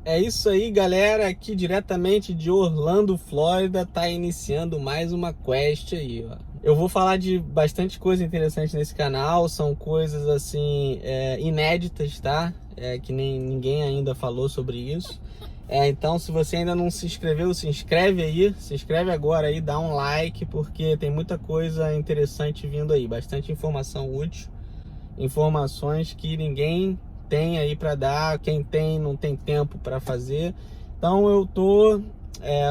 É isso aí, galera, aqui diretamente de Orlando, Flórida, tá iniciando mais uma quest aí, ó. Eu vou falar de bastante coisa interessante nesse canal, são coisas assim, inéditas, tá? Que nem ninguém ainda falou sobre isso. Então, se você ainda não se inscreveu, se inscreve aí, se inscreve agora aí, dá um like, porque tem muita coisa interessante vindo aí, bastante informação útil, informações que ninguém tem aí para dar, quem tem não tem tempo para fazer. Então eu tô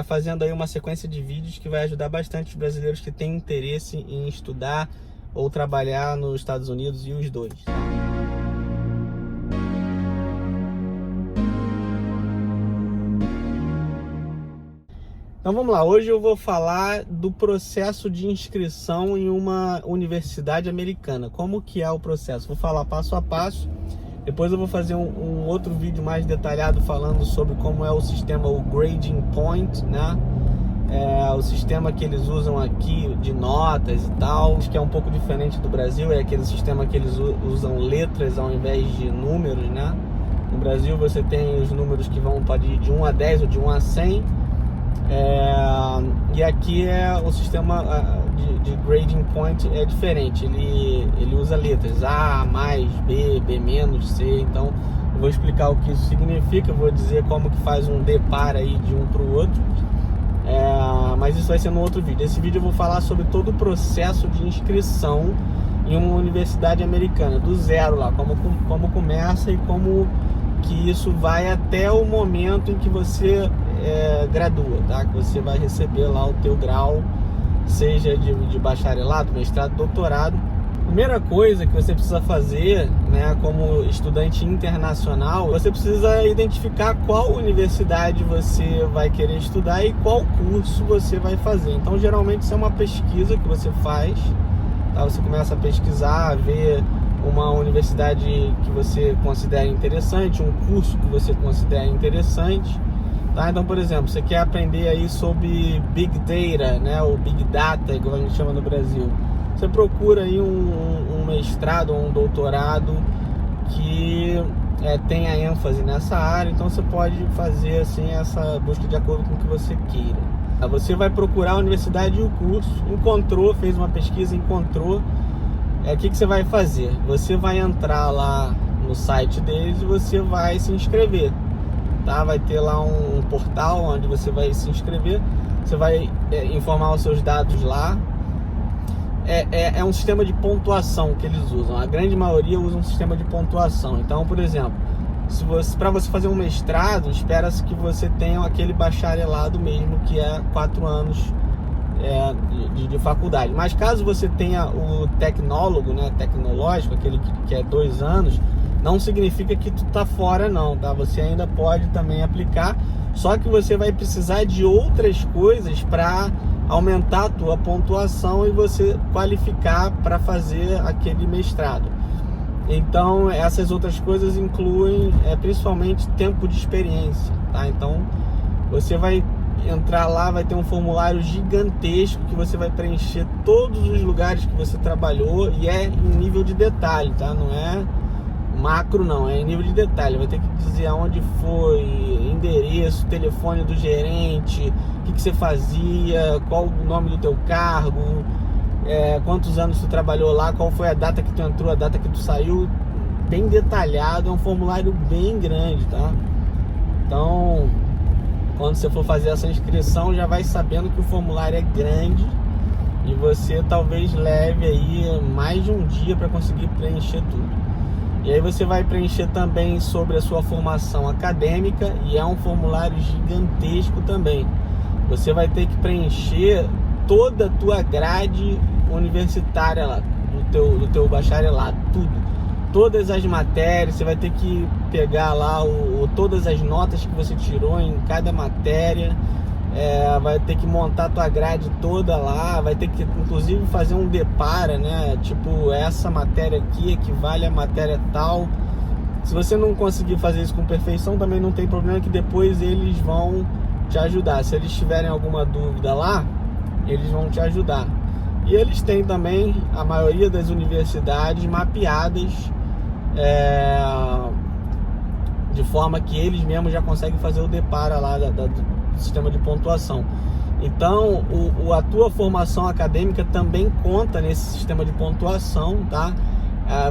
fazendo aí uma sequência de vídeos que vai ajudar bastante os brasileiros que têm interesse em estudar ou trabalhar nos Estados Unidos, e os dois. Então vamos lá, hoje eu vou falar do processo de inscrição em uma universidade americana. Como que é o processo? Vou falar passo a passo. Depois eu vou fazer um outro vídeo mais detalhado falando sobre como é o sistema, o Grading Point, né? O sistema que eles usam aqui de notas e tal, que é um pouco diferente do Brasil, é aquele sistema que eles usam letras ao invés de números, né? No Brasil você tem os números que pode ir de 1 a 10 ou de 1 a 100. E aqui o sistema de Grading Point é diferente, ele usa letras A, mais, B, B menos, C. Então eu vou explicar o que isso significa, vou dizer como que faz um depar aí de um para o outro, mas isso vai ser no outro vídeo. Esse vídeo eu vou falar sobre todo o processo de inscrição em uma universidade americana, do zero lá, como começa e como que isso vai até o momento em que você gradua, tá? Que você vai receber lá o teu grau, seja de bacharelado, mestrado, doutorado. Primeira coisa que você precisa fazer, né, como estudante internacional, você precisa identificar qual universidade você vai querer estudar e qual curso você vai fazer. Então, geralmente, isso é uma pesquisa que você faz, tá? Você começa a pesquisar, a ver uma universidade que você considera interessante, um curso que você considera interessante, tá? Então, por exemplo, você quer aprender aí sobre Big Data, né, ou Big Data, igual a gente chama no Brasil. Você procura aí um mestrado ou um doutorado que tenha ênfase nessa área. Então você pode fazer assim essa busca de acordo com o que você queira. Você vai procurar a universidade e o curso, encontrou, fez uma pesquisa, encontrou. O que você vai fazer? Você vai entrar lá no site deles e você vai se inscrever, tá? Vai ter lá um portal onde você vai se inscrever. Você vai informar os seus dados lá. É um sistema de pontuação que eles usam. A grande maioria usa um sistema de pontuação. Então, por exemplo, para você fazer um mestrado, espera-se que você tenha aquele bacharelado mesmo, que é 4 anos de faculdade. Mas caso você tenha o tecnólogo, né, tecnológico, aquele que é 2 anos, não significa que tu tá fora não, tá? Você ainda pode também aplicar, só que você vai precisar de outras coisas para aumentar a tua pontuação e você qualificar para fazer aquele mestrado. Então essas outras coisas incluem principalmente tempo de experiência, tá? Então você vai entrar lá, vai ter um formulário gigantesco que você vai preencher todos os lugares que você trabalhou, e é em nível de detalhe, tá? Não é macro não, é em nível de detalhe. Vai ter que dizer aonde foi, endereço, telefone do gerente, o que você fazia, qual o nome do teu cargo, quantos anos tu trabalhou lá, qual foi a data que tu entrou, a data que tu saiu, bem detalhado. É um formulário bem grande, tá? Então, quando você for fazer essa inscrição, já vai sabendo que o formulário é grande e você talvez leve aí mais de um dia para conseguir preencher tudo. E aí você vai preencher também sobre a sua formação acadêmica, e é um formulário gigantesco também. Você vai ter que preencher toda a tua grade universitária lá, do teu bacharelado, tudo. Todas as matérias, você vai ter que pegar lá todas as notas que você tirou em cada matéria, vai ter que montar a tua grade toda lá, vai ter que inclusive fazer um depara, né? Tipo, essa matéria aqui equivale à matéria tal. Se você não conseguir fazer isso com perfeição, também não tem problema, que depois eles vão te ajudar. Se eles tiverem alguma dúvida lá, eles vão te ajudar. E eles têm também, a maioria das universidades, mapeadas de forma que eles mesmos já conseguem fazer o depara lá do sistema de pontuação. Então, a tua formação acadêmica também conta nesse sistema de pontuação, tá?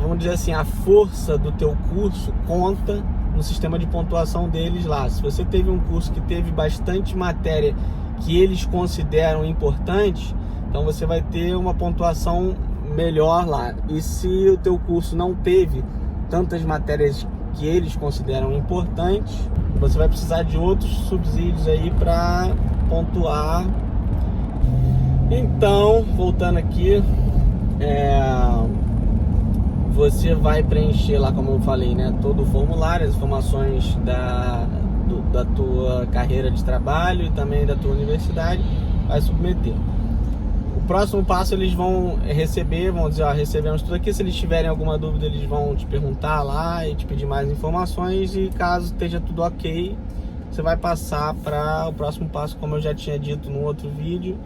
Vamos dizer assim, a força do teu curso conta no sistema de pontuação deles lá. Se você teve um curso que teve bastante matéria que eles consideram importante, então você vai ter uma pontuação melhor lá. E se o teu curso não teve tantas matérias que eles consideram importantes, você vai precisar de outros subsídios aí para pontuar. Então, voltando aqui, você vai preencher lá, como eu falei, né, todo o formulário, as informações da tua carreira de trabalho e também da tua universidade, vai submeter. O próximo passo eles vão receber, vão dizer, recebemos tudo aqui. Se eles tiverem alguma dúvida, eles vão te perguntar lá e te pedir mais informações, e caso esteja tudo ok, você vai passar para o próximo passo, como eu já tinha dito no outro vídeo,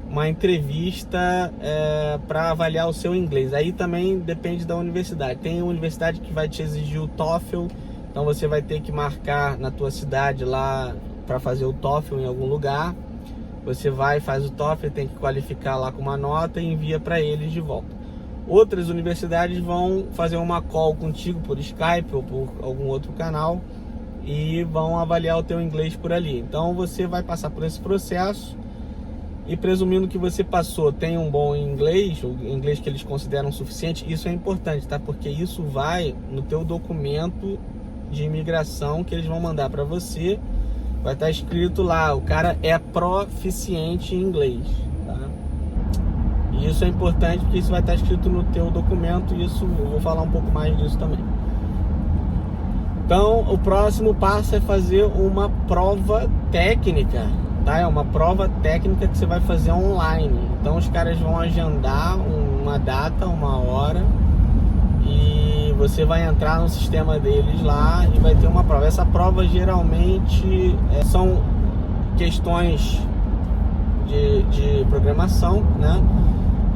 uma entrevista para avaliar o seu inglês. Aí também depende da universidade. Tem uma universidade que vai te exigir o TOEFL, então você vai ter que marcar na tua cidade lá para fazer o TOEFL em algum lugar. Você vai, faz o TOEFL, tem que qualificar lá com uma nota e envia para eles de volta. Outras universidades vão fazer uma call contigo por Skype ou por algum outro canal e vão avaliar o teu inglês por ali. Então você vai passar por esse processo e, presumindo que você passou, tem um bom inglês, o inglês que eles consideram suficiente, isso é importante, tá? Porque isso vai no teu documento de imigração que eles vão mandar para você. Vai estar escrito lá, o cara é proficiente em inglês, tá? E isso é importante porque isso vai estar escrito no teu documento, e isso eu vou falar um pouco mais disso também. Então, o próximo passo é fazer uma prova técnica, tá? É uma prova técnica que você vai fazer online. Então, os caras vão agendar uma data, uma hora, e você vai entrar no sistema deles lá e vai ter uma prova. Essa prova geralmente são questões de programação, né?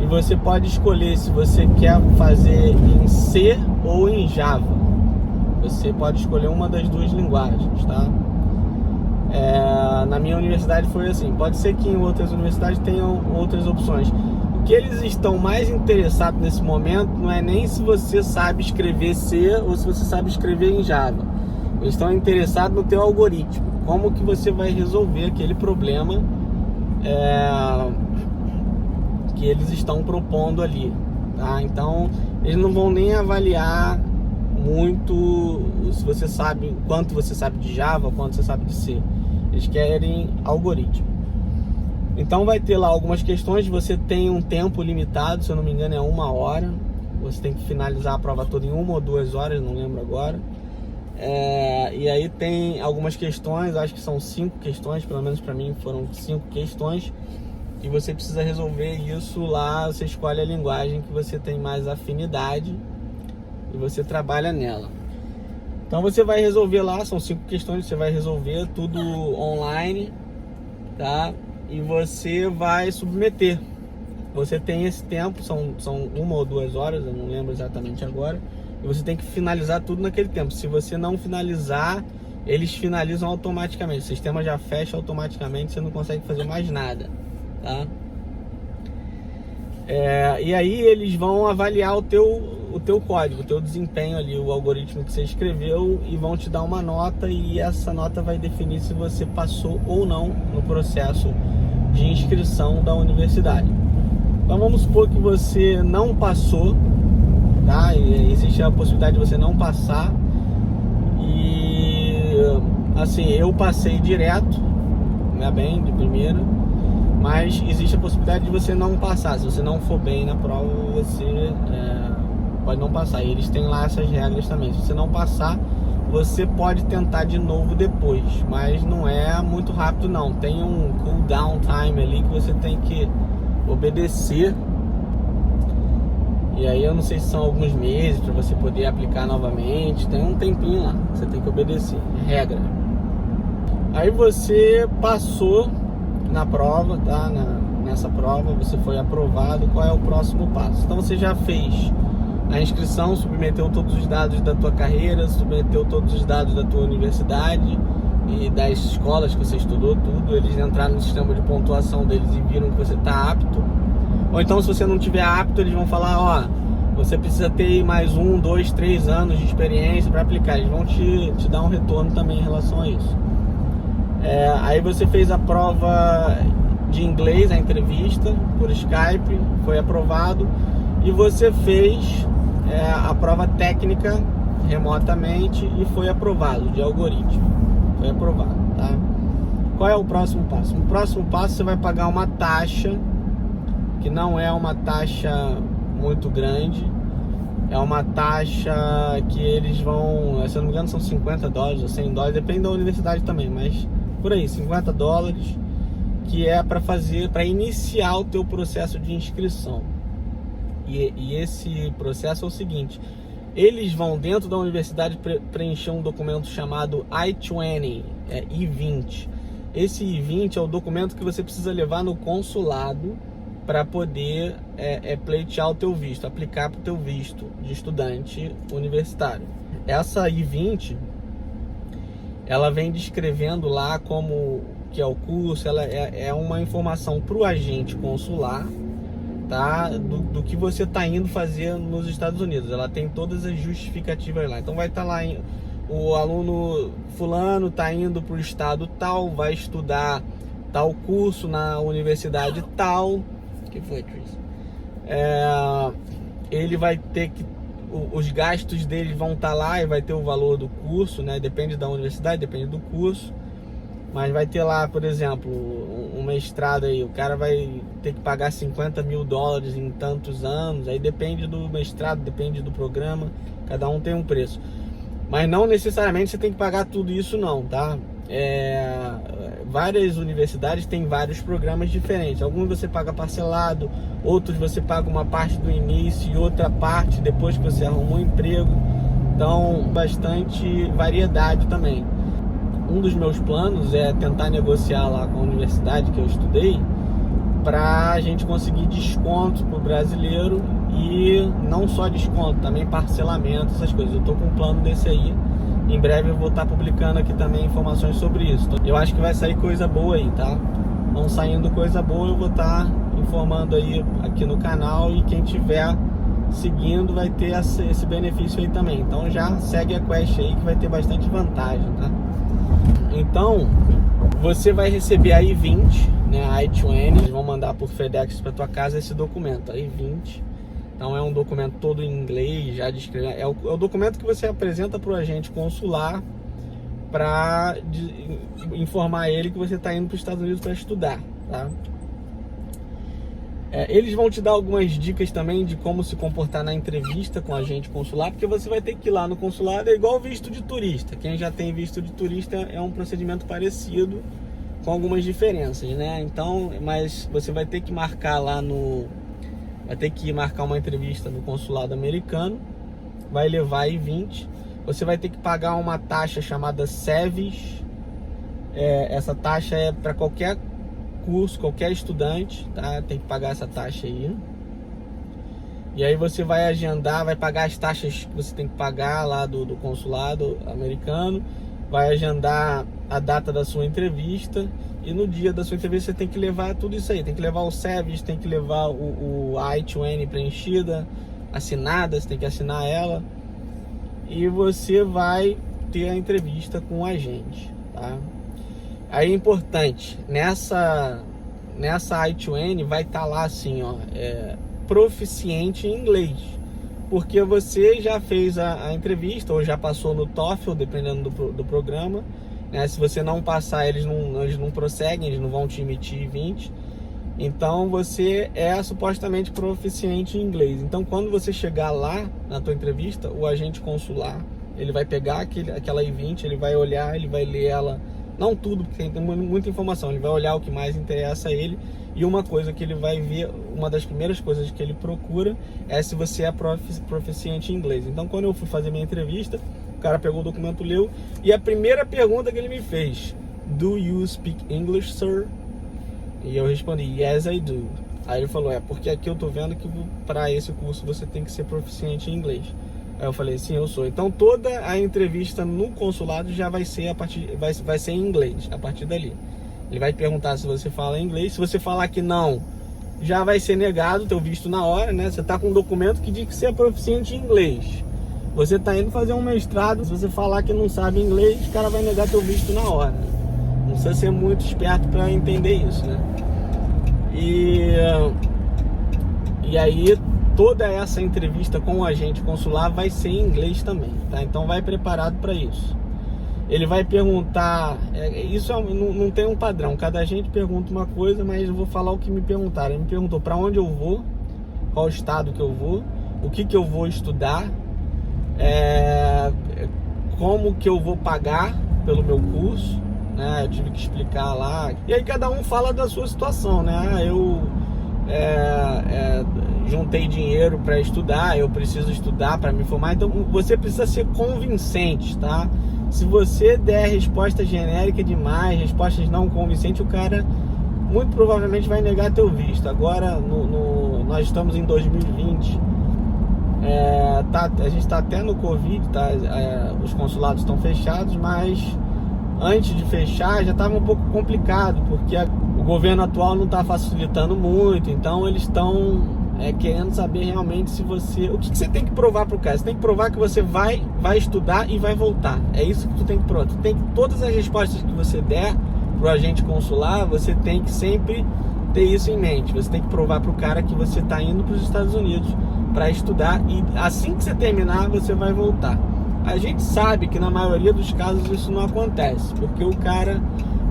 E você pode escolher se você quer fazer em C ou em Java. Você pode escolher uma das duas linguagens, tá? Na minha universidade foi assim. Pode ser que em outras universidades tenham outras opções. O que eles estão mais interessados nesse momento não é nem se você sabe escrever C ou se você sabe escrever em Java. Eles estão interessados no teu algoritmo, como que você vai resolver aquele problema que eles estão propondo ali, tá? Então eles não vão nem avaliar muito se você sabe, quanto você sabe de Java, quanto você sabe de C. Eles querem algoritmo. Então vai ter lá algumas questões, você tem um tempo limitado, se eu não me engano é 1 hora. Você tem que finalizar a prova toda em 1 ou 2 horas, não lembro agora. E aí tem algumas questões, acho que são 5 questões, pelo menos para mim foram 5 questões. E você precisa resolver isso lá, você escolhe a linguagem que você tem mais afinidade e você trabalha nela. Então você vai resolver lá, são 5 questões, você vai resolver tudo online, tá? E você vai submeter. Você tem esse tempo, são 1 ou 2 horas, eu não lembro exatamente agora. E você tem que finalizar tudo naquele tempo. Se você não finalizar, eles finalizam automaticamente. O sistema já fecha automaticamente, você não consegue fazer mais nada, tá? E aí eles vão avaliar o teu código, o teu desempenho ali, o algoritmo que você escreveu, e vão te dar uma nota, e essa nota vai definir se você passou ou não no processo de inscrição da universidade. Então vamos supor que você não passou, tá? E existe a possibilidade de você não passar. E assim, eu passei direto, né, bem, de primeira. Mas existe a possibilidade de você não passar. Se você não for bem na prova, você pode não passar. E eles têm lá essas regras também. Se você não passar, você pode tentar de novo depois, mas não é muito rápido não. Tem um cooldown time ali que você tem que obedecer. E aí eu não sei se são alguns meses para você poder aplicar novamente. Tem um tempinho lá, você tem que obedecer, é regra. Aí você passou na prova, tá? Nessa prova você foi aprovado. Qual é o próximo passo? Então você já fez a inscrição, submeteu todos os dados da tua carreira, submeteu todos os dados da tua universidade e das escolas que você estudou, tudo. Eles entraram no sistema de pontuação deles e viram que você está apto. Ou então, se você não tiver apto, eles vão falar, ó, você precisa ter mais 1, 2, 3 anos de experiência para aplicar. Eles vão te dar um retorno também em relação a isso. Aí você fez a prova de inglês, a entrevista por Skype, foi aprovado. E você fez a prova técnica remotamente e foi aprovado, de algoritmo. Foi aprovado, tá? Qual é o próximo passo? O próximo passo, você vai pagar uma taxa, que não é uma taxa muito grande. É uma taxa que eles vão, se eu não me engano, são $50 ou $100, depende da universidade também, mas por aí, $50, que é para iniciar o teu processo de inscrição. E esse processo é o seguinte: eles vão dentro da universidade preencher um documento chamado I-20, I-20. Esse I-20 é o documento que você precisa levar no consulado para poder pleitear o teu visto, aplicar para o teu visto de estudante universitário. Essa I-20, ela vem descrevendo lá como que é o curso, ela é uma informação para o agente consular, tá? Do que você está indo fazer nos Estados Unidos. Ela tem todas as justificativas lá. Então vai estar lá, o aluno fulano está indo para o estado tal, vai estudar tal curso na universidade tal. Que foi, Tris? Ele vai ter que, os gastos dele vão estar lá e vai ter o valor do curso, né? Depende da universidade, depende do curso. Mas vai ter lá, por exemplo, um mestrado aí, o cara vai ter que pagar $50 mil em tantos anos. Aí depende do mestrado, depende do programa, cada um tem um preço. Mas não necessariamente você tem que pagar tudo isso não, tá? Várias universidades têm vários programas diferentes. Alguns você paga parcelado, outros você paga uma parte do início e outra parte depois que você arrumou um emprego. Então, bastante variedade também. Um dos meus planos é tentar negociar lá com a universidade que eu estudei para a gente conseguir desconto para o brasileiro, e não só desconto, também parcelamento, essas coisas. Eu estou com um plano desse aí. Em breve eu vou estar publicando aqui também informações sobre isso. Eu acho que vai sair coisa boa aí, tá? Não saindo coisa boa, eu vou estar informando aí aqui no canal, e quem tiver seguindo vai ter esse benefício aí também. Então já segue a quest aí que vai ter bastante vantagem, tá? Então, você vai receber a I-20, né, a I-20, eles vão mandar por FedEx para tua casa esse documento, a I-20. Então é um documento todo em inglês, já descrevendo. É o documento que você apresenta para o agente consular para informar ele que você está indo para os Estados Unidos para estudar, tá? Eles vão te dar algumas dicas também de como se comportar na entrevista com o agente consular, porque você vai ter que ir lá no consulado, é igual visto de turista. Quem já tem visto de turista é um procedimento parecido, com algumas diferenças, né? Então, mas você vai ter que marcar lá vai ter que marcar uma entrevista no consulado americano, vai levar I-20, você vai ter que pagar uma taxa chamada SEVIS. Essa taxa é para qualquer curso, qualquer estudante, tá? Tem que pagar essa taxa aí. E aí você vai agendar, vai pagar as taxas que você tem que pagar lá do consulado americano, vai agendar a data da sua entrevista, e no dia da sua entrevista você tem que levar tudo isso aí. Tem que levar o SEVIS, tem que levar o I-20 preenchida, assinada, você tem que assinar ela, e você vai ter a entrevista com o agente, tá? Aí é importante, nessa I-20 vai estar lá assim, ó, proficiente em inglês, porque você já fez a entrevista ou já passou no TOEFL, dependendo do programa, né? Se você não passar, eles não prosseguem, eles não vão te emitir I-20. Então você é supostamente proficiente em inglês. Então quando você chegar lá na tua entrevista, o agente consular, ele vai pegar aquela I-20, ele vai olhar, ele vai ler ela. Não tudo, porque tem muita informação. Ele vai olhar o que mais interessa a ele. E uma coisa que ele vai ver, uma das primeiras coisas que ele procura é se você é proficiente em inglês. Então, quando eu fui fazer minha entrevista, o cara pegou o documento, leu, e a primeira pergunta que ele me fez: Do you speak English, sir? E eu respondi: Yes, I do. Aí ele falou, porque aqui eu tô vendo que para esse curso você tem que ser proficiente em inglês. Aí eu falei, sim, eu sou. Então toda a entrevista no consulado já vai ser vai ser em inglês, a partir dali. Ele vai perguntar se você fala inglês. Se você falar que não, já vai ser negado o teu visto na hora, né? Você tá com um documento que diz que você é proficiente em inglês. Você tá indo fazer um mestrado, se você falar que não sabe inglês, o cara vai negar teu visto na hora. Não precisa ser muito esperto para entender isso, né? E aí toda essa entrevista com o agente consular vai ser em inglês também, tá? Então vai preparado para isso. Ele vai perguntar, não tem um padrão, cada agente pergunta uma coisa, mas eu vou falar o que me perguntaram. Ele me perguntou para onde eu vou, qual estado que eu vou, o que eu vou estudar, como que eu vou pagar pelo meu curso, né? Eu tive que explicar lá. E aí cada um fala da sua situação, né? Eu juntei dinheiro para estudar, eu preciso estudar para me formar. Então você precisa ser convincente, tá? Se você der resposta genérica demais, respostas não convincentes, o cara muito provavelmente vai negar teu visto. Agora nós estamos em 2020. A gente está até no Covid, tá? Os consulados estão fechados, mas antes de fechar já estava um pouco complicado, porque o governo atual não está facilitando muito, então eles estão querendo saber realmente se você... O que você tem que provar para o cara? Você tem que provar que você vai estudar e vai voltar. É isso que tu tem que provar. Todas as respostas que você der para o agente consular, você tem que sempre ter isso em mente. Você tem que provar para o cara que você está indo para os Estados Unidos para estudar e assim que você terminar, você vai voltar. A gente sabe que na maioria dos casos isso não acontece, porque o cara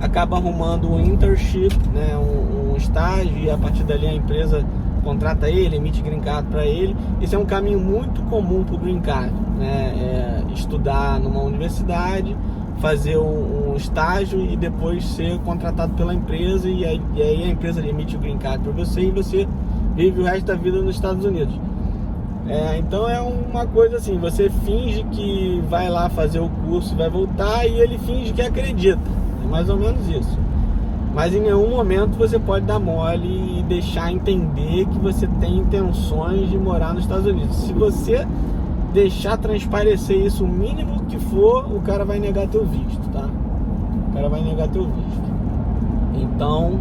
acaba arrumando um internship, né, um estágio, e a partir dali a empresa contrata ele, emite green card para ele. Isso é um caminho muito comum para o green card, né? Estudar numa universidade, fazer um estágio e depois ser contratado pela empresa, e aí a empresa emite o green card para você e você vive o resto da vida nos Estados Unidos. Então é uma coisa assim, você finge que vai lá fazer o curso e vai voltar, e ele finge que acredita. É mais ou menos isso. Mas em nenhum momento você pode dar mole e deixar entender que você tem intenções de morar nos Estados Unidos. Se você deixar transparecer isso o mínimo que for, o cara vai negar teu visto, tá? O cara vai negar teu visto. Então,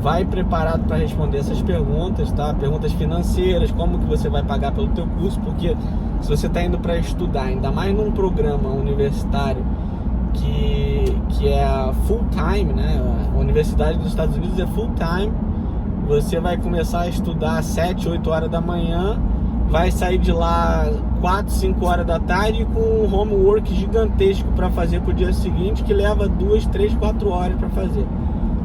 vai preparado para responder essas perguntas, tá? Perguntas financeiras, como que você vai pagar pelo teu curso, porque se você está indo para estudar, ainda mais num programa universitário que é full time, né? A Universidade dos Estados Unidos é full time. Você vai começar a estudar às 7, 8 horas da manhã, vai sair de lá 4, 5 horas da tarde com um homework gigantesco para fazer pro dia seguinte, que leva 2, 3, 4 horas para fazer.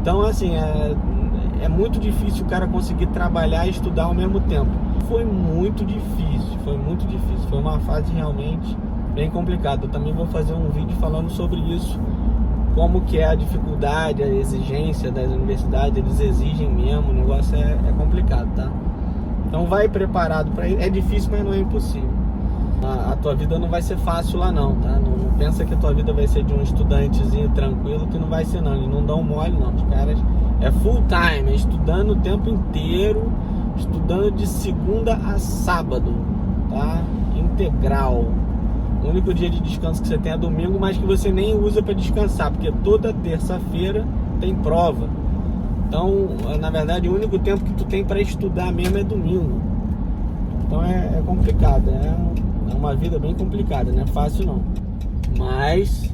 Então assim, é muito difícil o cara conseguir trabalhar e estudar ao mesmo tempo. Foi muito difícil, foi uma fase realmente bem complicada. Eu também vou fazer um vídeo falando sobre isso, como que é a dificuldade, a exigência das universidades. Eles exigem mesmo, o negócio é complicado, tá? Então vai preparado para isso. É difícil, mas não é impossível. A tua vida não vai ser fácil lá não, tá? Não pensa que a tua vida vai ser de um estudantezinho tranquilo, que não vai ser não. Eles não dão mole não, os caras é full time, é estudando o tempo inteiro, estudando de segunda a sábado, tá? Integral. O único dia de descanso que você tem é domingo, mas que você nem usa para descansar, porque toda terça-feira tem prova. Então, na verdade, o único tempo que tu tem para estudar mesmo é domingo. Então é complicado, é uma vida bem complicada, não é fácil não. Mas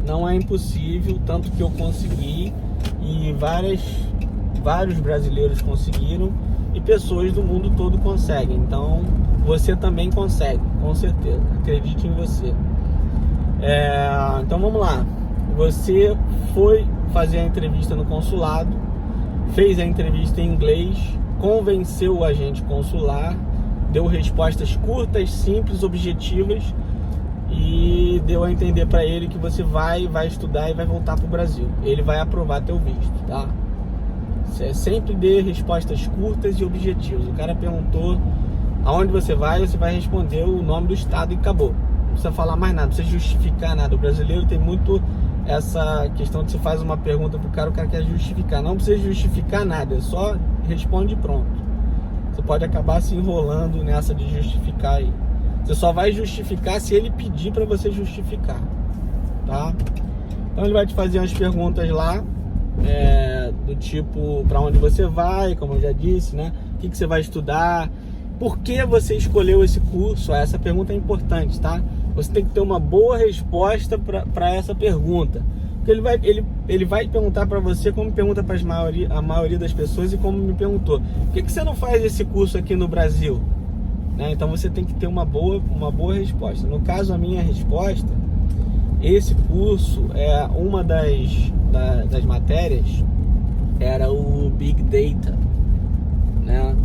não é impossível, tanto que eu consegui e vários brasileiros conseguiram e pessoas do mundo todo conseguem. Então você também consegue, com certeza, acredite em você. Então vamos lá, você foi fazer a entrevista no consulado, fez a entrevista em inglês, convenceu o agente consular, deu respostas curtas, simples, objetivas, e deu a entender para ele que você vai estudar e vai voltar para o Brasil. Ele vai aprovar teu visto, tá? Você sempre dê respostas curtas e objetivas. O cara perguntou aonde você vai responder o nome do estado e acabou. Não precisa falar mais nada, não precisa justificar nada. O brasileiro tem muito essa questão de você faz uma pergunta pro cara, o cara quer justificar. Não precisa justificar nada, é só responde pronto. Você pode acabar se enrolando nessa de justificar aí. Você só vai justificar se ele pedir para você justificar, tá? Então ele vai te fazer umas perguntas lá, do tipo, para onde você vai, como eu já disse, né? O que você vai estudar, por que você escolheu esse curso? Essa pergunta é importante, tá? Você tem que ter uma boa resposta para essa pergunta. Porque ele vai perguntar para você, como pergunta para a maioria das pessoas e como me perguntou: por que você não faz esse curso aqui no Brasil? Né? Então você tem que ter uma boa resposta. No caso, a minha resposta, esse curso, uma das matérias era o Big Data, né?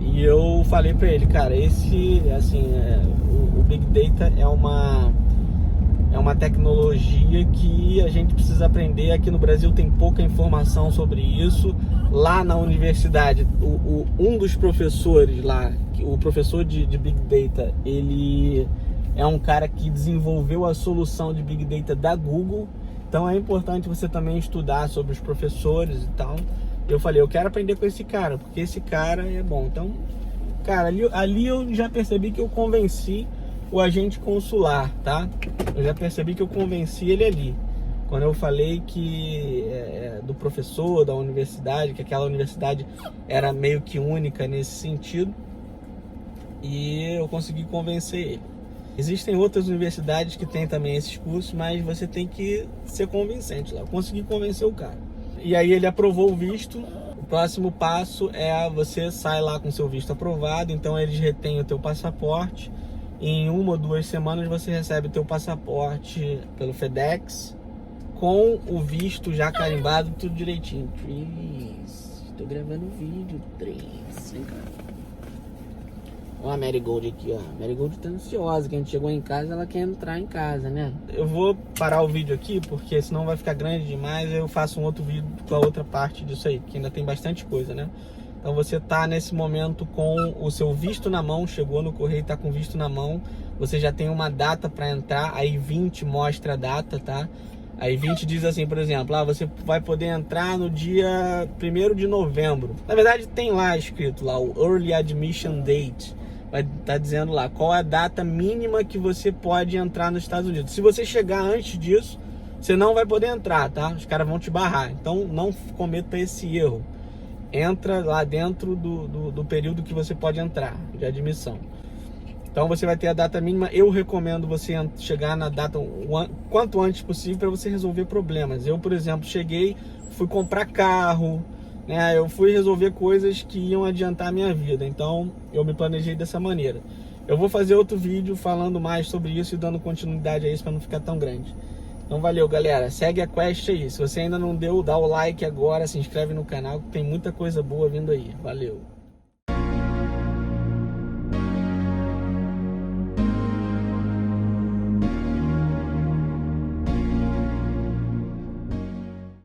E eu falei para ele, cara, o Big Data é uma tecnologia que a gente precisa aprender. Aqui no Brasil tem pouca informação sobre isso. Lá na universidade, um dos professores lá, o professor de Big Data, ele é um cara que desenvolveu a solução de Big Data da Google. Então é importante você também estudar sobre os professores e tal. Eu falei, eu quero aprender com esse cara, porque esse cara é bom. Então, cara, ali eu já percebi que eu convenci o agente consular, tá? Eu já percebi que eu convenci ele ali. Quando eu falei que do professor, da universidade, que aquela universidade era meio que única nesse sentido, e eu consegui convencer ele. Existem outras universidades que têm também esses cursos, mas você tem que ser convincente lá. Eu consegui convencer o cara. E aí ele aprovou o visto. O próximo passo é você sai lá com seu visto aprovado, então eles retêm o teu passaporte. Em 1 ou 2 semanas você recebe o teu passaporte pelo FedEx, com o visto já carimbado, tudo direitinho. Tô gravando vídeo, vem cá. Ó a Marigold aqui, ó. A Marigold tá ansiosa, que a gente chegou em casa, ela quer entrar em casa, né? Eu vou parar o vídeo aqui, porque senão vai ficar grande demais. Eu faço um outro vídeo com a outra parte disso aí, que ainda tem bastante coisa, né? Então você tá nesse momento com o seu visto na mão, chegou no correio, tá com o visto na mão. Você já tem uma data para entrar, aí 20 mostra a data, tá? Aí 20 diz assim, por exemplo, você vai poder entrar no dia 1º de novembro. Na verdade tem lá escrito lá o Early Admission Date. Vai estar dizendo lá qual é a data mínima que você pode entrar nos Estados Unidos. Se você chegar antes disso, você não vai poder entrar, tá? Os caras vão te barrar. Então não cometa esse erro. Entra lá dentro do período que você pode entrar de admissão. Então você vai ter a data mínima. Eu recomendo você chegar na data quanto antes possível para você resolver problemas. Eu, por exemplo, fui comprar carro, né? Eu fui resolver coisas que iam adiantar a minha vida. Então eu me planejei dessa maneira. Eu vou fazer outro vídeo falando mais sobre isso e dando continuidade a isso para não ficar tão grande. Então valeu, galera, segue a quest aí. Se você ainda não deu, dá o like agora, se inscreve no canal, que tem muita coisa boa vindo aí. Valeu!